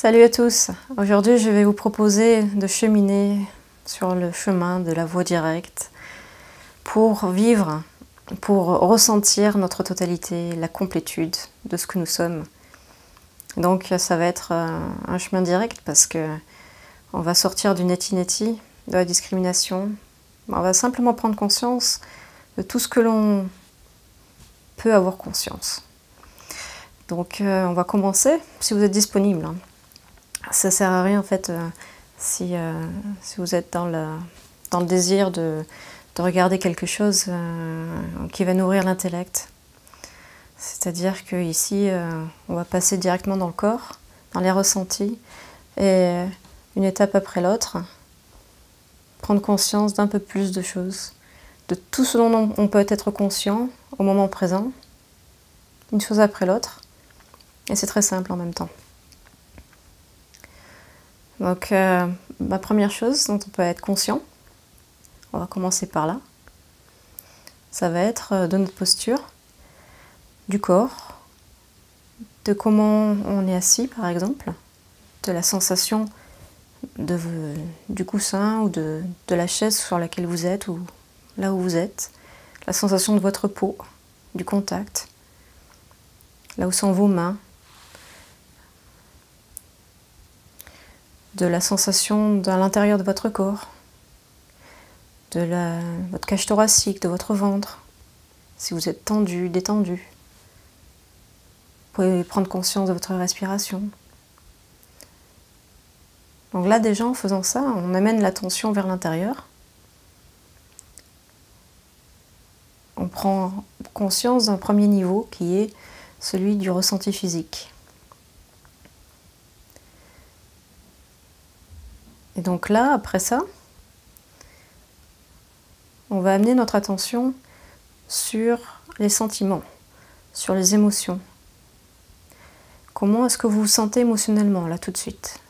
Salut à tous. Aujourd'hui, je vais vous proposer de cheminer sur le chemin de la voie directe pour vivre, pour ressentir notre totalité, la complétude de ce que nous sommes. Donc ça va être un chemin direct parce que on va sortir du neti-neti, de la discrimination. On va simplement prendre conscience de tout ce que l'on peut avoir conscience. Donc on va commencer, si vous êtes disponible. Ça sert à rien en fait si vous êtes dans le désir de regarder quelque chose qui va nourrir l'intellect. C'est-à-dire qu'ici, on va passer directement dans le corps, dans les ressentis, et une étape après l'autre, prendre conscience d'un peu plus de choses, de tout ce dont on peut être conscient au moment présent, une chose après l'autre, et c'est très simple en même temps. Donc, la première chose dont on peut être conscient, on va commencer par là, ça va être de notre posture, du corps, de comment on est assis par exemple, de la sensation du coussin ou de la chaise sur laquelle vous êtes ou là où vous êtes, la sensation de votre peau, du contact, là où sont vos mains, de la sensation à l'intérieur de votre corps, de votre cage thoracique, de votre ventre, si vous êtes tendu, détendu. Vous pouvez prendre conscience de votre respiration. Donc là déjà en faisant ça, on amène l'attention vers l'intérieur. On prend conscience d'un premier niveau qui est celui du ressenti physique. Et donc là, après ça, on va amener notre attention sur les sentiments, sur les émotions. Comment est-ce que vous vous sentez émotionnellement, là, tout de suite?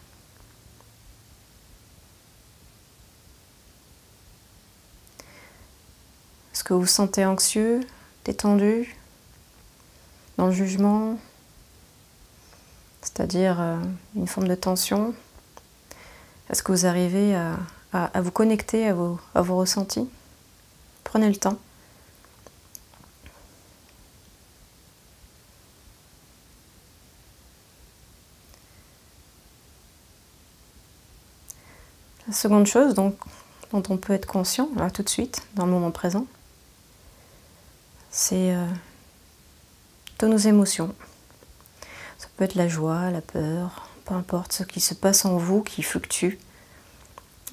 Est-ce que vous vous sentez anxieux, détendu, dans le jugement, c'est-à-dire une forme de tension? Est-ce que vous arrivez à vous connecter à vos ressentis? Prenez le temps. La seconde chose dont on peut être conscient, là tout de suite, dans le moment présent, c'est de nos émotions. Ça peut être la joie, la peur, peu importe ce qui se passe en vous, qui fluctue.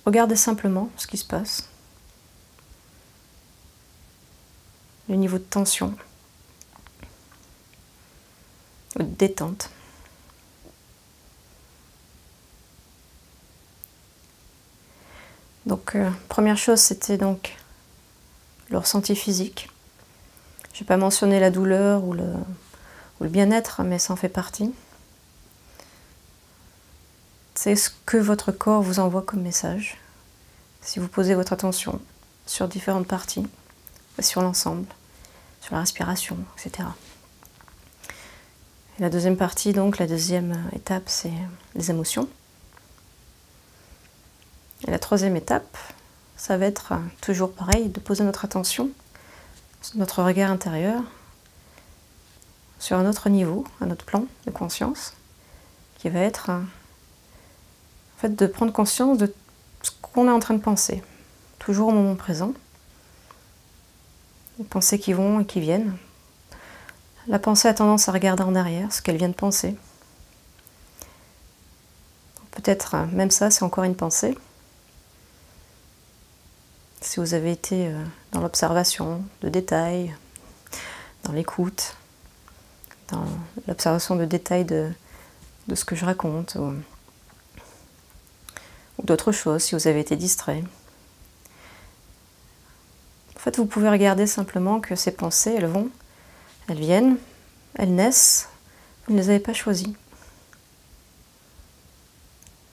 Regardez simplement ce qui se passe. Le niveau de tension, ou de détente. Donc, première chose, c'était donc le ressenti physique. Je n'ai pas mentionné la douleur ou le bien-être, mais ça en fait partie. C'est ce que votre corps vous envoie comme message. Si vous posez votre attention sur différentes parties, sur l'ensemble, sur la respiration, etc. Et la deuxième partie, donc, la deuxième étape, c'est les émotions. Et la troisième étape, ça va être toujours pareil, de poser notre attention, notre regard intérieur, sur un autre niveau, un autre plan de conscience, qui va être en fait de prendre conscience de ce qu'on est en train de penser, toujours au moment présent. Les pensées qui vont et qui viennent. La pensée a tendance à regarder en arrière ce qu'elle vient de penser. Peut-être même ça, c'est encore une pensée. Si vous avez été dans l'observation de détails, dans l'écoute, dans l'observation de détails de ce que je raconte, ou d'autres choses, si vous avez été distrait. En fait, vous pouvez regarder simplement que ces pensées, elles viennent, elles naissent, vous ne les avez pas choisies.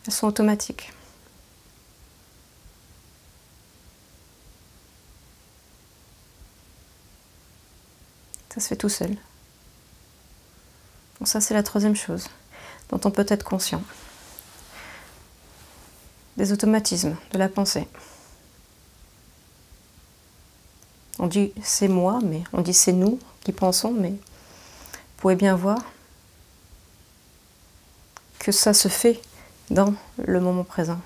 Elles sont automatiques. Ça se fait tout seul. Donc ça, c'est la troisième chose dont on peut être conscient. des automatismes de la pensée. On dit c'est moi, mais on dit c'est nous qui pensons, mais vous pouvez bien voir que ça se fait dans le moment présent.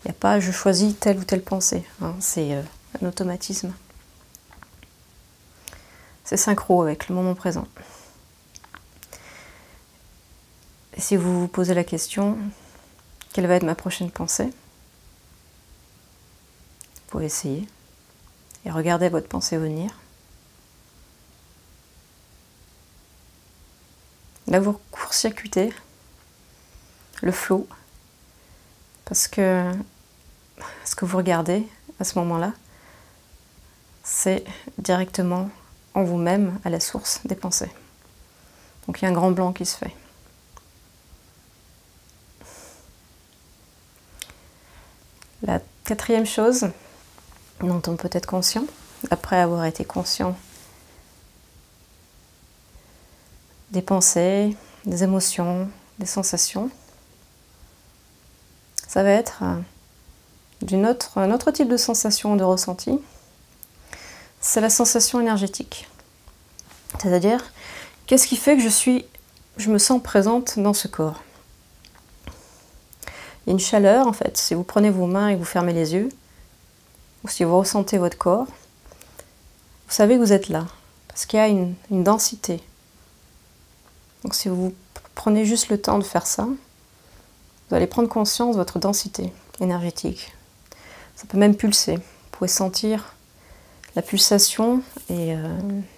Il n'y a pas je choisis telle ou telle pensée, hein, c'est un automatisme. C'est synchro avec le moment présent. Et si vous vous posez la question, quelle va être ma prochaine pensée? Vous pouvez essayer et regarder votre pensée venir. Là, vous court-circuitez le flot parce que ce que vous regardez à ce moment-là, c'est directement en vous-même à la source des pensées. Donc il y a un grand blanc qui se fait. La quatrième chose dont on peut être conscient, après avoir été conscient des pensées, des émotions, des sensations, ça va être un autre type de sensation, de ressenti. C'est la sensation énergétique. C'est-à-dire, qu'est-ce qui fait que je me sens présente dans ce corps? Il y a une chaleur, en fait. Si vous prenez vos mains et que vous fermez les yeux, ou si vous ressentez votre corps, vous savez que vous êtes là, parce qu'il y a une densité. Donc si vous prenez juste le temps de faire ça, vous allez prendre conscience de votre densité énergétique. Ça peut même pulser. Vous pouvez sentir la pulsation et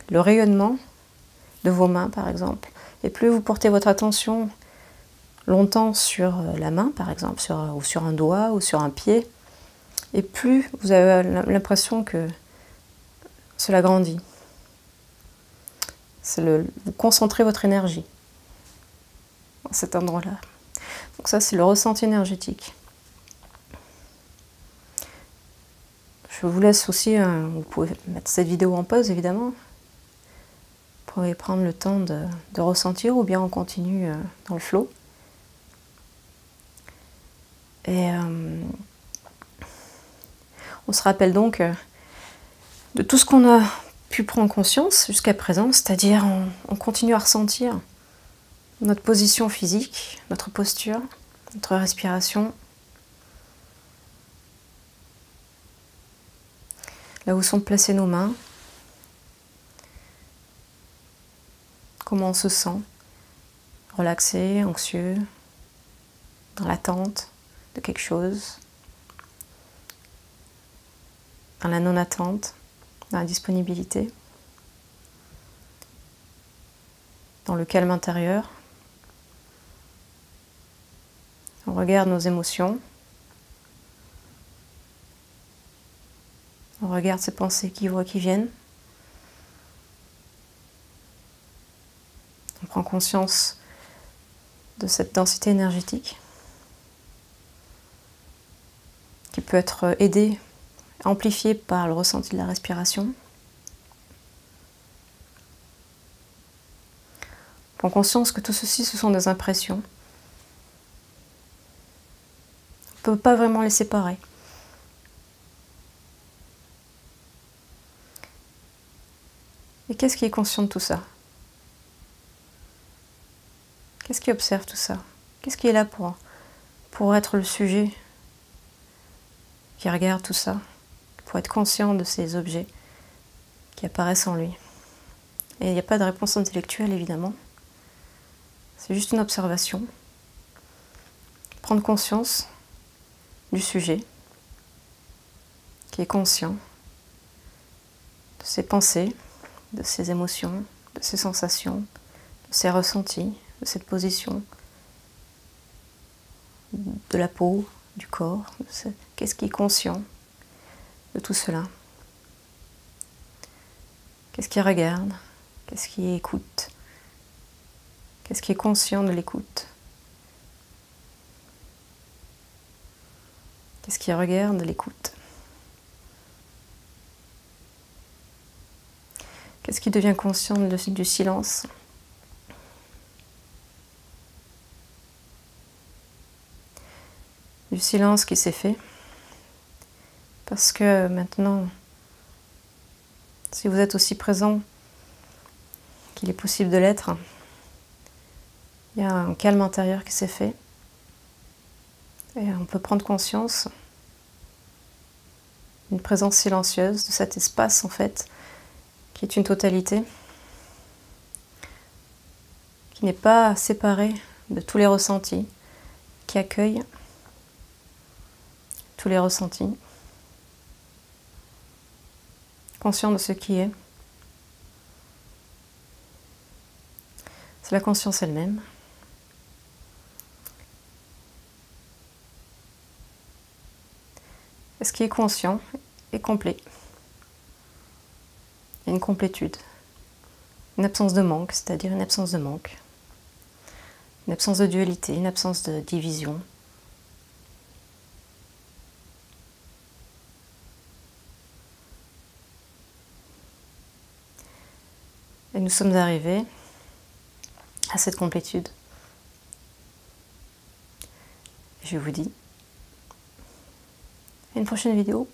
le rayonnement de vos mains, par exemple. Et plus vous portez votre attention longtemps sur la main, par exemple, ou sur un doigt ou sur un pied, et plus vous avez l'impression que cela grandit. Vous concentrez votre énergie dans cet endroit-là. Donc ça, c'est le ressenti énergétique. Je vous laisse aussi, vous pouvez mettre cette vidéo en pause, évidemment. Vous pouvez prendre le temps de ressentir, ou bien on continue dans le flow. Et on se rappelle donc de tout ce qu'on a pu prendre conscience jusqu'à présent, c'est-à-dire on continue à ressentir notre position physique, notre posture, notre respiration, là où sont placées nos mains, comment on se sent, relaxé, anxieux, dans l'attente de quelque chose, dans la non-attente, dans la disponibilité, dans le calme intérieur. On regarde nos émotions, on regarde ces pensées qui viennent, on prend conscience de cette densité énergétique qui peut être aidée, amplifiée par le ressenti de la respiration. On prend conscience que tout ceci, ce sont des impressions. On ne peut pas vraiment les séparer. Et qu'est-ce qui est conscient de tout ça? Qu'est-ce qui observe tout ça? Qu'est-ce qui est là pour être le sujet qui regarde tout ça, pour être conscient de ces objets qui apparaissent en lui? Et il n'y a pas de réponse intellectuelle, évidemment. C'est juste une observation. Prendre conscience du sujet qui est conscient de ses pensées, de ses émotions, de ses sensations, de ses ressentis, de cette position, de la peau, du corps. Qu'est-ce qui est conscient de tout cela? Qu'est-ce qui regarde? Qu'est-ce qui écoute? Qu'est-ce qui est conscient de l'écoute? Qu'est-ce qui regarde l'écoute? Qu'est-ce qui devient conscient du silence? du silence qui s'est fait. Parce que maintenant, si vous êtes aussi présent qu'il est possible de l'être, il y a un calme intérieur qui s'est fait. Et on peut prendre conscience d'une présence silencieuse, de cet espace en fait, qui est une totalité, qui n'est pas séparé de tous les ressentis, qui accueille tous les ressentis, conscient de ce qui est. C'est la conscience elle-même. Et ce qui est conscient est complet. Il y a une complétude, une absence de manque, c'est-à-dire une absence de manque, une absence de dualité, une absence de division. Et nous sommes arrivés à cette complétude. Je vous dis à une prochaine vidéo.